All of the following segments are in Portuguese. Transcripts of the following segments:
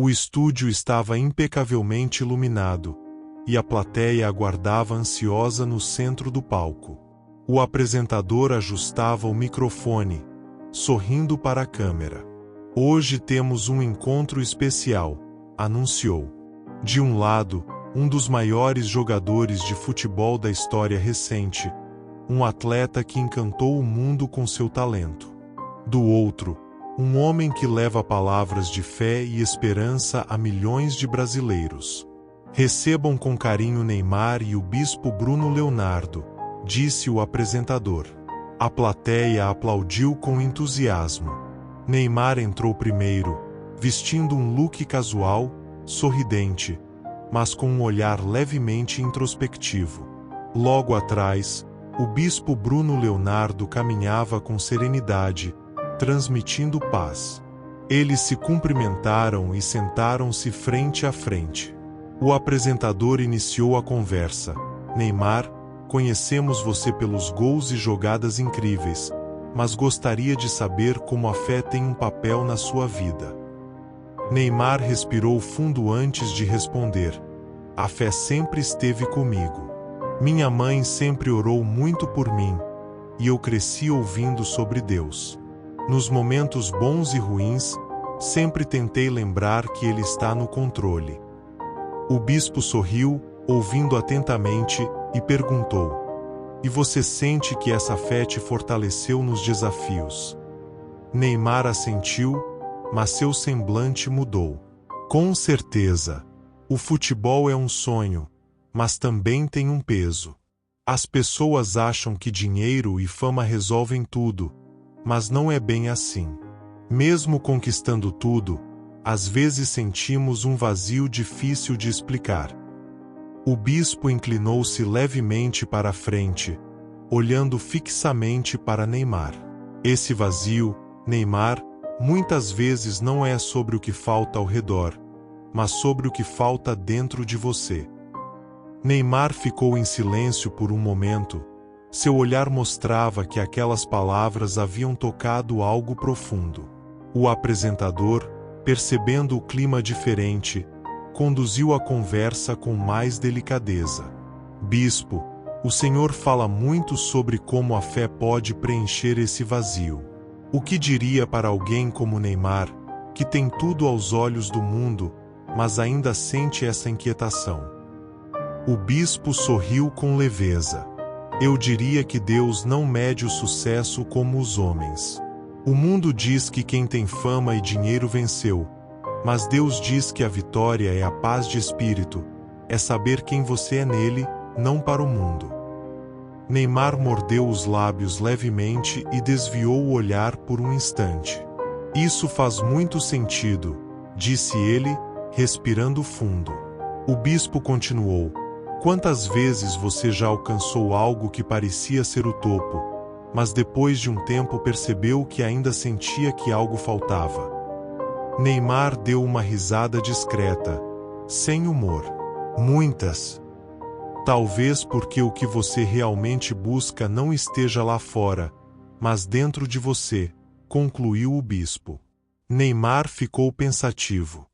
O estúdio estava impecavelmente iluminado, e a plateia aguardava ansiosa no centro do palco. O apresentador ajustava o microfone, sorrindo para a câmera. Hoje temos um encontro especial, anunciou. De um lado, um dos maiores jogadores de futebol da história recente, um atleta que encantou o mundo com seu talento. Do outro, um homem que leva palavras de fé e esperança a milhões de brasileiros. Recebam com carinho Neymar e o bispo Bruno Leonardo, disse o apresentador. A plateia aplaudiu com entusiasmo. Neymar entrou primeiro, vestindo um look casual, sorridente, mas com um olhar levemente introspectivo. Logo atrás, o bispo Bruno Leonardo caminhava com serenidade, transmitindo paz. Eles se cumprimentaram e sentaram-se frente a frente. O apresentador iniciou a conversa. Neymar, conhecemos você pelos gols e jogadas incríveis, mas gostaria de saber como a fé tem um papel na sua vida. Neymar respirou fundo antes de responder. A fé sempre esteve comigo. Minha mãe sempre orou muito por mim, e eu cresci ouvindo sobre Deus. Nos momentos bons e ruins, sempre tentei lembrar que Ele está no controle. O bispo sorriu, ouvindo atentamente, e perguntou: E você sente que essa fé te fortaleceu nos desafios? Neymar assentiu, mas seu semblante mudou. Com certeza. O futebol é um sonho, mas também tem um peso. As pessoas acham que dinheiro e fama resolvem tudo, mas não é bem assim. Mesmo conquistando tudo, às vezes sentimos um vazio difícil de explicar. O bispo inclinou-se levemente para a frente, olhando fixamente para Neymar. Esse vazio, Neymar, muitas vezes não é sobre o que falta ao redor, mas sobre o que falta dentro de você. Neymar ficou em silêncio por um momento. Seu olhar mostrava que aquelas palavras haviam tocado algo profundo. O apresentador, percebendo o clima diferente, conduziu a conversa com mais delicadeza. Bispo, o senhor fala muito sobre como a fé pode preencher esse vazio. O que diria para alguém como Neymar, que tem tudo aos olhos do mundo, mas ainda sente essa inquietação? O bispo sorriu com leveza. Eu diria que Deus não mede o sucesso como os homens. O mundo diz que quem tem fama e dinheiro venceu, mas Deus diz que a vitória é a paz de espírito, é saber quem você é nele, não para o mundo. Neymar mordeu os lábios levemente e desviou o olhar por um instante. Isso faz muito sentido, disse ele, respirando fundo. O bispo continuou. Quantas vezes você já alcançou algo que parecia ser o topo, mas depois de um tempo percebeu que ainda sentia que algo faltava? Neymar deu uma risada discreta, sem humor. Muitas. Talvez porque o que você realmente busca não esteja lá fora, mas dentro de você, concluiu o bispo. Neymar ficou pensativo.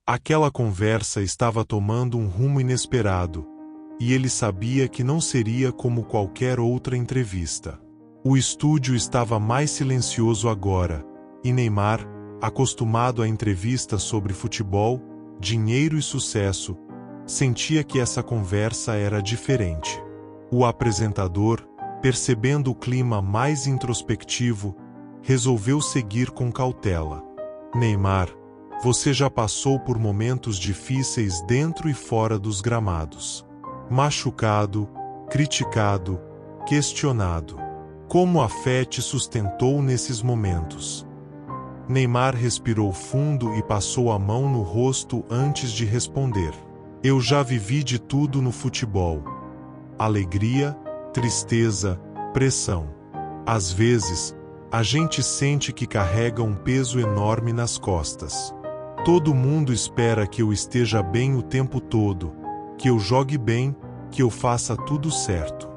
Aquela conversa estava tomando um rumo inesperado, e ele sabia que não seria como qualquer outra entrevista. O estúdio estava mais silencioso agora, e Neymar, acostumado a entrevistas sobre futebol, dinheiro e sucesso, sentia que essa conversa era diferente. O apresentador, percebendo o clima mais introspectivo, resolveu seguir com cautela. Neymar, você já passou por momentos difíceis dentro e fora dos gramados. Machucado, criticado, questionado. Como a fé te sustentou nesses momentos? Neymar respirou fundo e passou a mão no rosto antes de responder. Eu já vivi de tudo no futebol. Alegria, tristeza, pressão. Às vezes, a gente sente que carrega um peso enorme nas costas. Todo mundo espera que eu esteja bem o tempo todo, que eu jogue bem, que eu faça tudo certo.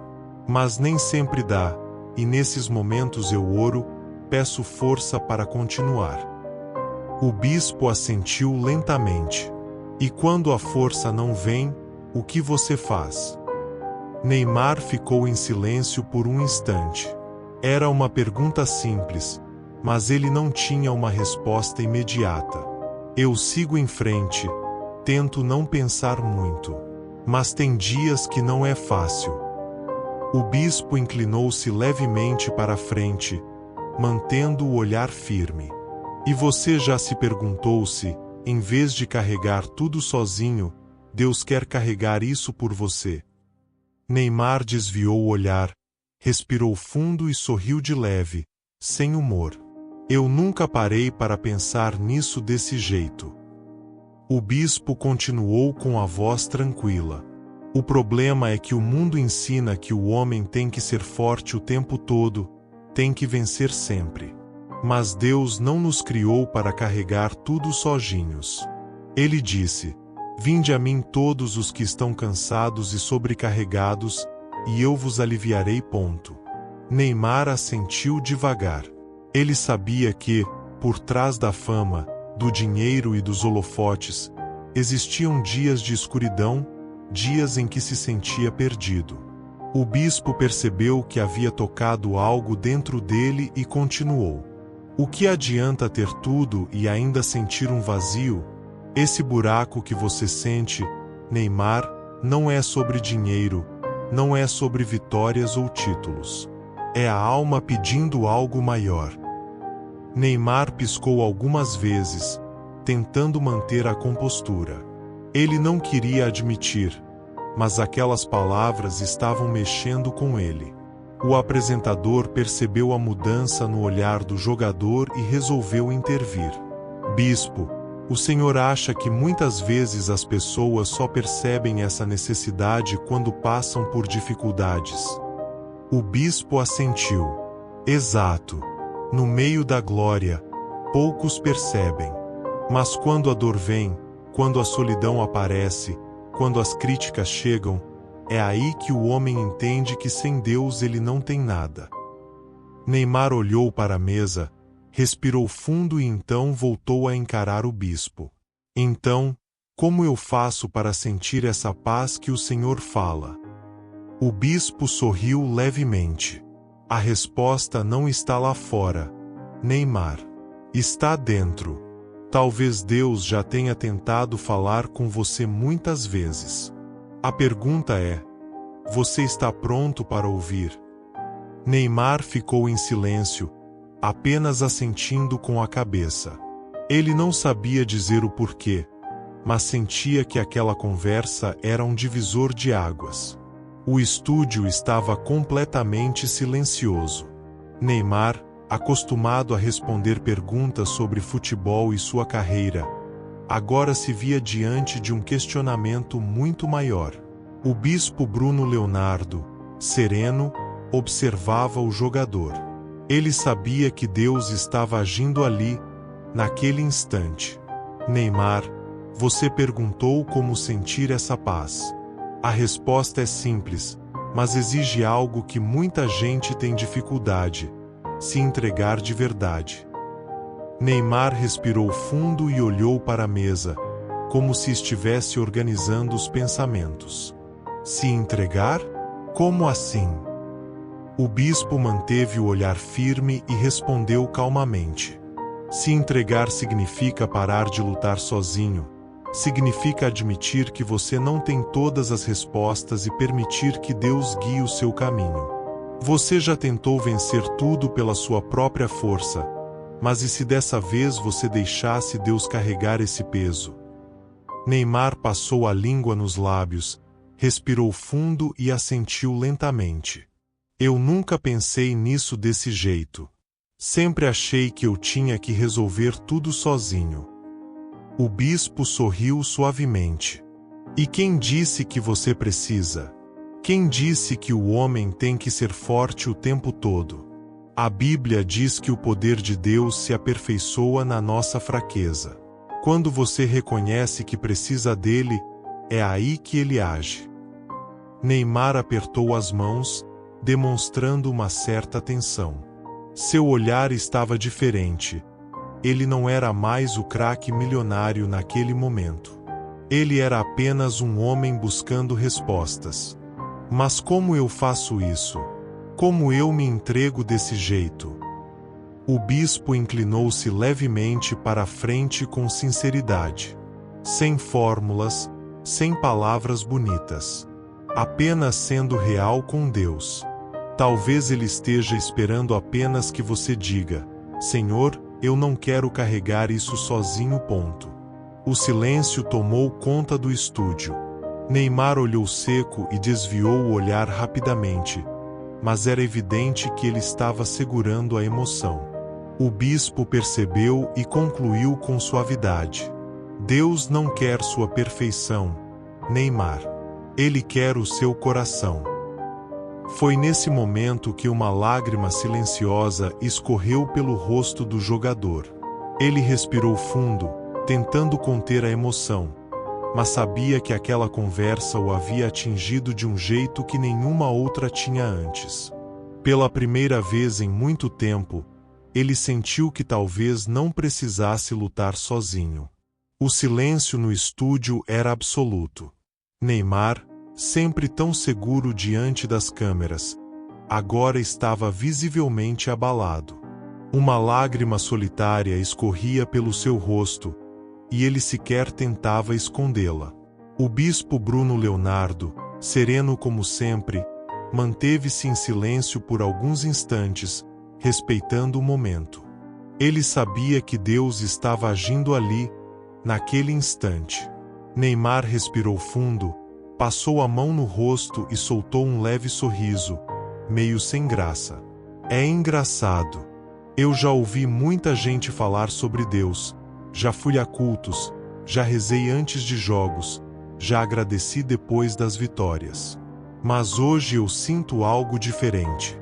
Mas nem sempre dá, e nesses momentos eu oro, peço força para continuar. O bispo assentiu lentamente. E quando a força não vem, o que você faz? Neymar ficou em silêncio por um instante. Era uma pergunta simples, mas ele não tinha uma resposta imediata. Eu sigo em frente, tento não pensar muito. Mas tem dias que não é fácil. O bispo inclinou-se levemente para a frente, mantendo o olhar firme. E você já se perguntou se, em vez de carregar tudo sozinho, Deus quer carregar isso por você? Neymar desviou o olhar, respirou fundo e sorriu de leve, sem humor. Eu nunca parei para pensar nisso desse jeito. O bispo continuou com a voz tranquila. O problema é que o mundo ensina que o homem tem que ser forte o tempo todo, tem que vencer sempre. Mas Deus não nos criou para carregar tudo sozinhos. Ele disse: Vinde a mim todos os que estão cansados e sobrecarregados, e eu vos aliviarei. Neymar assentiu devagar. Ele sabia que, por trás da fama, do dinheiro e dos holofotes, existiam dias de escuridão, dias em que se sentia perdido. O bispo percebeu que havia tocado algo dentro dele e continuou. O que adianta ter tudo e ainda sentir um vazio? Esse buraco que você sente, Neymar, não é sobre dinheiro, não é sobre vitórias ou títulos. É a alma pedindo algo maior. Neymar piscou algumas vezes, tentando manter a compostura. Ele não queria admitir, mas aquelas palavras estavam mexendo com ele. O apresentador percebeu a mudança no olhar do jogador e resolveu intervir. Bispo, o senhor acha que muitas vezes as pessoas só percebem essa necessidade quando passam por dificuldades? O bispo assentiu. Exato. No meio da glória, poucos percebem. Mas quando a dor vem, quando a solidão aparece, quando as críticas chegam, é aí que o homem entende que sem Deus ele não tem nada. Neymar olhou para a mesa, respirou fundo e então voltou a encarar o bispo. Então, como eu faço para sentir essa paz que o Senhor fala? O bispo sorriu levemente. A resposta não está lá fora, Neymar. Está dentro. Talvez Deus já tenha tentado falar com você muitas vezes. A pergunta é: você está pronto para ouvir? Neymar ficou em silêncio, apenas assentindo com a cabeça. Ele não sabia dizer o porquê, mas sentia que aquela conversa era um divisor de águas. O estúdio estava completamente silencioso. Neymar, acostumado a responder perguntas sobre futebol e sua carreira, agora se via diante de um questionamento muito maior. O bispo Bruno Leonardo, sereno, observava o jogador. Ele sabia que Deus estava agindo ali, naquele instante. Neymar, você perguntou como sentir essa paz. A resposta é simples, mas exige algo que muita gente tem dificuldade: se entregar de verdade. Neymar respirou fundo e olhou para a mesa, como se estivesse organizando os pensamentos. Se entregar? Como assim? O bispo manteve o olhar firme e respondeu calmamente. Se entregar significa parar de lutar sozinho, significa admitir que você não tem todas as respostas e permitir que Deus guie o seu caminho. Você já tentou vencer tudo pela sua própria força, mas e se dessa vez você deixasse Deus carregar esse peso? Neymar passou a língua nos lábios, respirou fundo e assentiu lentamente. Eu nunca pensei nisso desse jeito. Sempre achei que eu tinha que resolver tudo sozinho. O bispo sorriu suavemente. E quem disse que você precisa? Quem disse que o homem tem que ser forte o tempo todo? A Bíblia diz que o poder de Deus se aperfeiçoa na nossa fraqueza. Quando você reconhece que precisa dele, é aí que ele age. Neymar apertou as mãos, demonstrando uma certa tensão. Seu olhar estava diferente, ele não era mais o craque milionário naquele momento. Ele era apenas um homem buscando respostas. Mas como eu faço isso? Como eu me entrego desse jeito? O bispo inclinou-se levemente para a frente com sinceridade. Sem fórmulas, sem palavras bonitas. Apenas sendo real com Deus. Talvez ele esteja esperando apenas que você diga: Senhor, eu não quero carregar isso sozinho. O silêncio tomou conta do estúdio. Neymar olhou seco e desviou o olhar rapidamente, mas era evidente que ele estava segurando a emoção. O bispo percebeu e concluiu com suavidade: Deus não quer sua perfeição, Neymar. Ele quer o seu coração. Foi nesse momento que uma lágrima silenciosa escorreu pelo rosto do jogador. Ele respirou fundo, tentando conter a emoção, mas sabia que aquela conversa o havia atingido de um jeito que nenhuma outra tinha antes. Pela primeira vez em muito tempo, ele sentiu que talvez não precisasse lutar sozinho. O silêncio no estúdio era absoluto. Neymar, sempre tão seguro diante das câmeras, agora estava visivelmente abalado. Uma lágrima solitária escorria pelo seu rosto, e ele sequer tentava escondê-la. O bispo Bruno Leonardo, sereno como sempre, manteve-se em silêncio por alguns instantes, respeitando o momento. Ele sabia que Deus estava agindo ali, naquele instante. Neymar respirou fundo, passou a mão no rosto e soltou um leve sorriso, meio sem graça. É engraçado. Eu já ouvi muita gente falar sobre Deus, já fui a cultos, já rezei antes de jogos, já agradeci depois das vitórias. Mas hoje eu sinto algo diferente.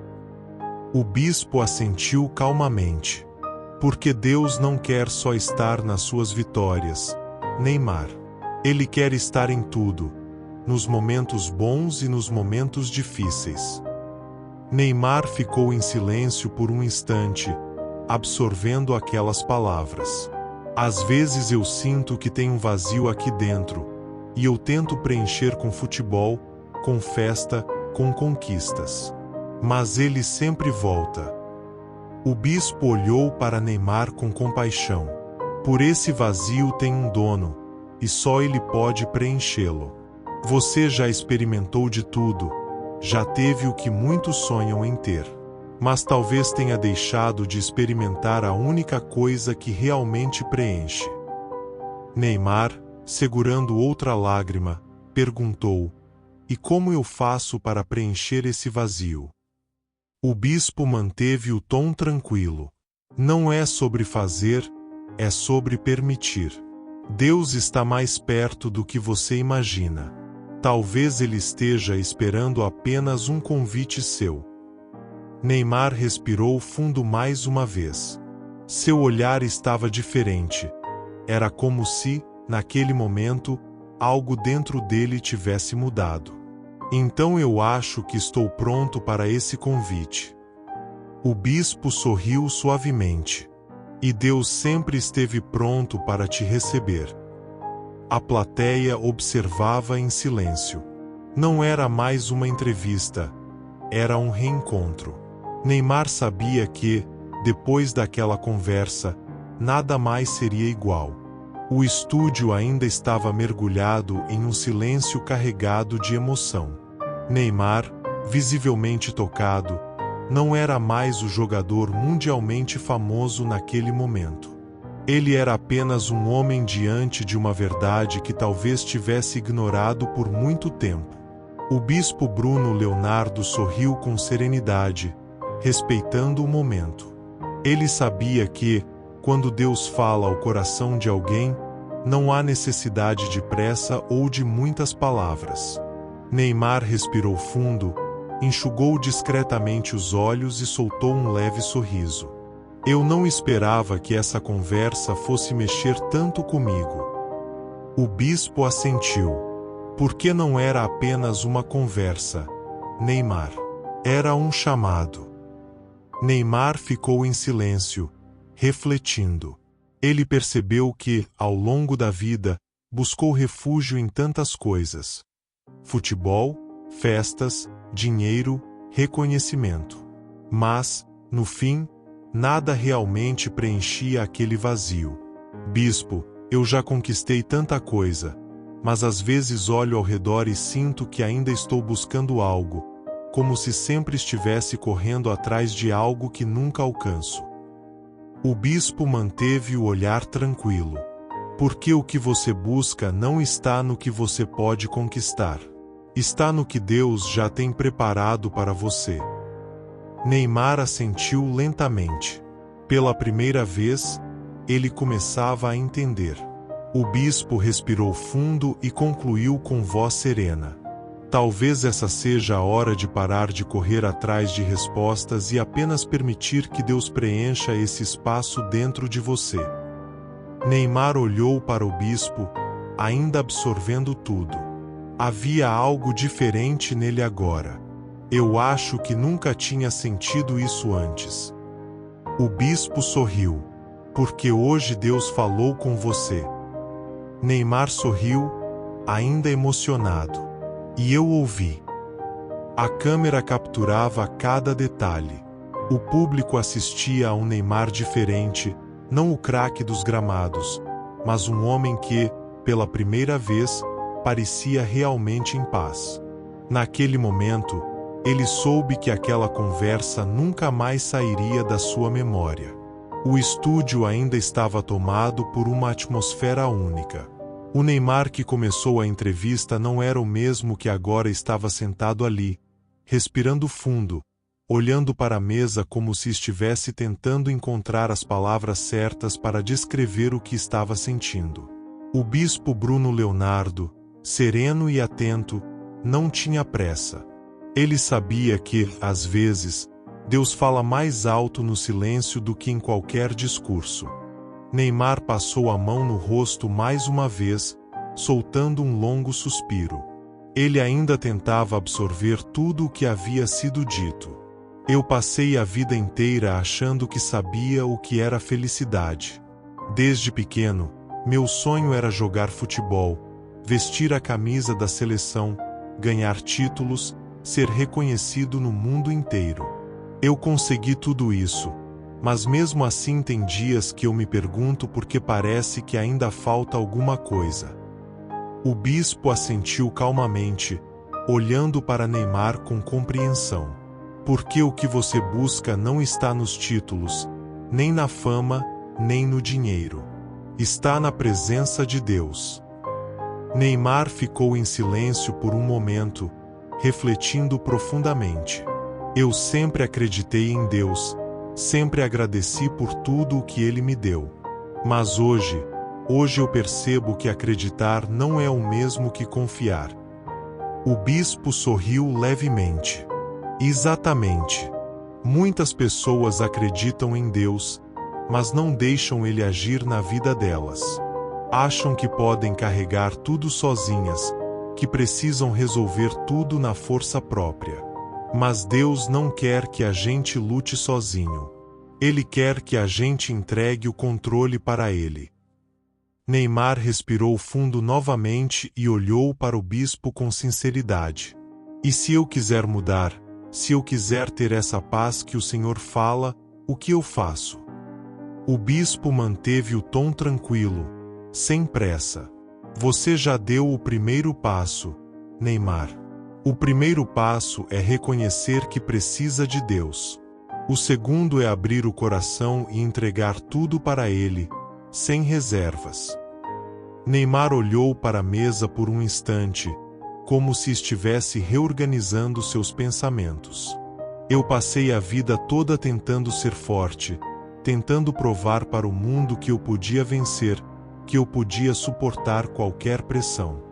O bispo assentiu calmamente. Porque Deus não quer só estar nas suas vitórias, Neymar. Ele quer estar em tudo, nos momentos bons e nos momentos difíceis. Neymar ficou em silêncio por um instante, absorvendo aquelas palavras. Às vezes eu sinto que tem um vazio aqui dentro, e eu tento preencher com futebol, com festa, com conquistas. Mas ele sempre volta. O bispo olhou para Neymar com compaixão. Por esse vazio tem um dono, e só ele pode preenchê-lo. Você já experimentou de tudo, já teve o que muitos sonham em ter. Mas talvez tenha deixado de experimentar a única coisa que realmente preenche. Neymar, segurando outra lágrima, perguntou: E como eu faço para preencher esse vazio? O bispo manteve o tom tranquilo. Não é sobre fazer, é sobre permitir. Deus está mais perto do que você imagina. Talvez ele esteja esperando apenas um convite seu. Neymar respirou fundo mais uma vez. Seu olhar estava diferente. Era como se, naquele momento, algo dentro dele tivesse mudado. Então eu acho que estou pronto para esse convite. O bispo sorriu suavemente. E Deus sempre esteve pronto para te receber. A plateia observava em silêncio. Não era mais uma entrevista, era um reencontro. Neymar sabia que, depois daquela conversa, nada mais seria igual. O estúdio ainda estava mergulhado em um silêncio carregado de emoção. Neymar, visivelmente tocado, não era mais o jogador mundialmente famoso naquele momento. Ele era apenas um homem diante de uma verdade que talvez tivesse ignorado por muito tempo. O bispo Bruno Leonardo sorriu com serenidade, respeitando o momento. Ele sabia que, quando Deus fala ao coração de alguém, não há necessidade de pressa ou de muitas palavras. Neymar respirou fundo, enxugou discretamente os olhos e soltou um leve sorriso. Eu não esperava que essa conversa fosse mexer tanto comigo. O bispo assentiu. Porque não era apenas uma conversa, Neymar. Era um chamado. Neymar ficou em silêncio, refletindo. Ele percebeu que, ao longo da vida, buscou refúgio em tantas coisas: futebol, festas, dinheiro, reconhecimento. Mas, no fim, nada realmente preenchia aquele vazio. Bispo, eu já conquistei tanta coisa, mas às vezes olho ao redor e sinto que ainda estou buscando algo, como se sempre estivesse correndo atrás de algo que nunca alcanço. O bispo manteve o olhar tranquilo. Porque o que você busca não está no que você pode conquistar. Está no que Deus já tem preparado para você. Neymar assentiu lentamente. Pela primeira vez, ele começava a entender. O bispo respirou fundo e concluiu com voz serena: talvez essa seja a hora de parar de correr atrás de respostas e apenas permitir que Deus preencha esse espaço dentro de você. Neymar olhou para o bispo, ainda absorvendo tudo. Havia algo diferente nele agora. Eu acho que nunca tinha sentido isso antes. O bispo sorriu. Porque hoje Deus falou com você. Neymar sorriu, ainda emocionado. E eu ouvi. A câmera capturava cada detalhe. O público assistia a um Neymar diferente, não o craque dos gramados, mas um homem que, pela primeira vez, parecia realmente em paz. Naquele momento, ele soube que aquela conversa nunca mais sairia da sua memória. O estúdio ainda estava tomado por uma atmosfera única. O Neymar que começou a entrevista não era o mesmo que agora estava sentado ali, respirando fundo, olhando para a mesa como se estivesse tentando encontrar as palavras certas para descrever o que estava sentindo. O bispo Bruno Leonardo, sereno e atento, não tinha pressa. Ele sabia que, às vezes, Deus fala mais alto no silêncio do que em qualquer discurso. Neymar passou a mão no rosto mais uma vez, soltando um longo suspiro. Ele ainda tentava absorver tudo o que havia sido dito. Eu passei a vida inteira achando que sabia o que era felicidade. Desde pequeno, meu sonho era jogar futebol, vestir a camisa da seleção, ganhar títulos, ser reconhecido no mundo inteiro. Eu consegui tudo isso, mas mesmo assim tem dias que eu me pergunto por que parece que ainda falta alguma coisa. O bispo assentiu calmamente, olhando para Neymar com compreensão. Porque o que você busca não está nos títulos, nem na fama, nem no dinheiro. Está na presença de Deus. Neymar ficou em silêncio por um momento, refletindo profundamente. Eu sempre acreditei em Deus, sempre agradeci por tudo o que Ele me deu. Mas hoje eu percebo que acreditar não é o mesmo que confiar. O bispo sorriu levemente. Exatamente. Muitas pessoas acreditam em Deus, mas não deixam Ele agir na vida delas. Acham que podem carregar tudo sozinhas, que precisam resolver tudo na força própria. Mas Deus não quer que a gente lute sozinho. Ele quer que a gente entregue o controle para Ele. Neymar respirou fundo novamente e olhou para o bispo com sinceridade. E se eu quiser mudar? Se eu quiser ter essa paz que o Senhor fala, o que eu faço? O bispo manteve o tom tranquilo, sem pressa. Você já deu o primeiro passo, Neymar. O primeiro passo é reconhecer que precisa de Deus. O segundo é abrir o coração e entregar tudo para Ele, sem reservas. Neymar olhou para a mesa por um instante, como se estivesse reorganizando seus pensamentos. Eu passei a vida toda tentando ser forte, tentando provar para o mundo que eu podia vencer, que eu podia suportar qualquer pressão.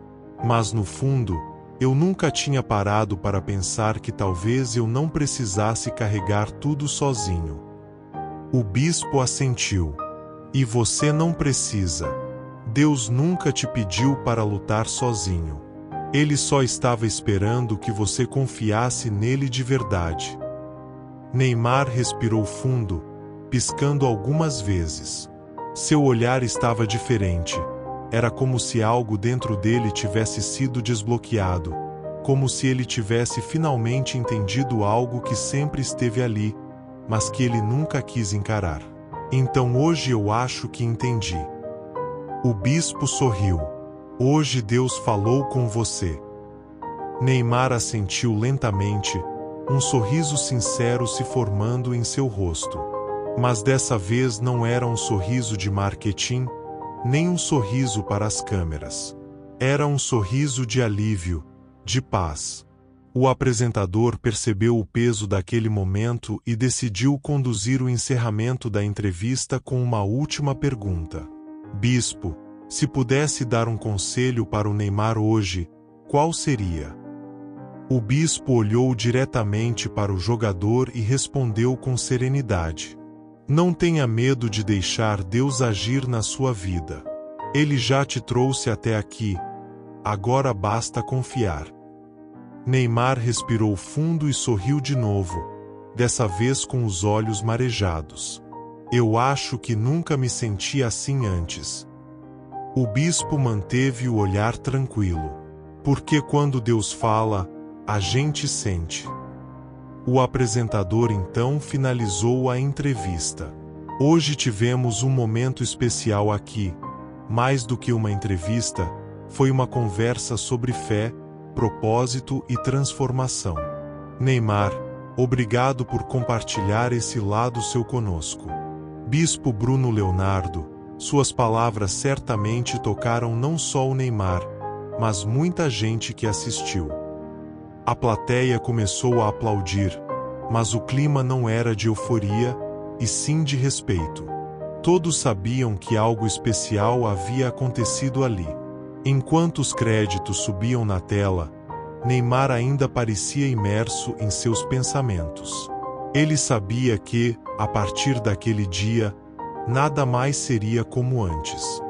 Mas no fundo, eu nunca tinha parado para pensar que talvez eu não precisasse carregar tudo sozinho. O bispo assentiu. E você não precisa. Deus nunca te pediu para lutar sozinho. Ele só estava esperando que você confiasse nele de verdade. Neymar respirou fundo, piscando algumas vezes. Seu olhar estava diferente. Era como se algo dentro dele tivesse sido desbloqueado, como se ele tivesse finalmente entendido algo que sempre esteve ali, mas que ele nunca quis encarar. Então hoje eu acho que entendi. O bispo sorriu. Hoje Deus falou com você. Neymar assentiu lentamente, um sorriso sincero se formando em seu rosto. Mas dessa vez não era um sorriso de marketing, nem um sorriso para as câmeras. Era um sorriso de alívio, de paz. O apresentador percebeu o peso daquele momento e decidiu conduzir o encerramento da entrevista com uma última pergunta. Bispo, se pudesse dar um conselho para o Neymar hoje, qual seria? O bispo olhou diretamente para o jogador e respondeu com serenidade. Não tenha medo de deixar Deus agir na sua vida. Ele já te trouxe até aqui. Agora basta confiar. Neymar respirou fundo e sorriu de novo, dessa vez com os olhos marejados. Eu acho que nunca me senti assim antes. O bispo manteve o olhar tranquilo. Porque quando Deus fala, a gente sente. O apresentador então finalizou a entrevista. Hoje tivemos um momento especial aqui. Mais do que uma entrevista, foi uma conversa sobre fé, propósito e transformação. Neymar, obrigado por compartilhar esse lado seu conosco. Bispo Bruno Leonardo, suas palavras certamente tocaram não só o Neymar, mas muita gente que assistiu. A plateia começou a aplaudir, mas o clima não era de euforia, e sim de respeito. Todos sabiam que algo especial havia acontecido ali. Enquanto os créditos subiam na tela, Neymar ainda parecia imerso em seus pensamentos. Ele sabia que, a partir daquele dia, nada mais seria como antes.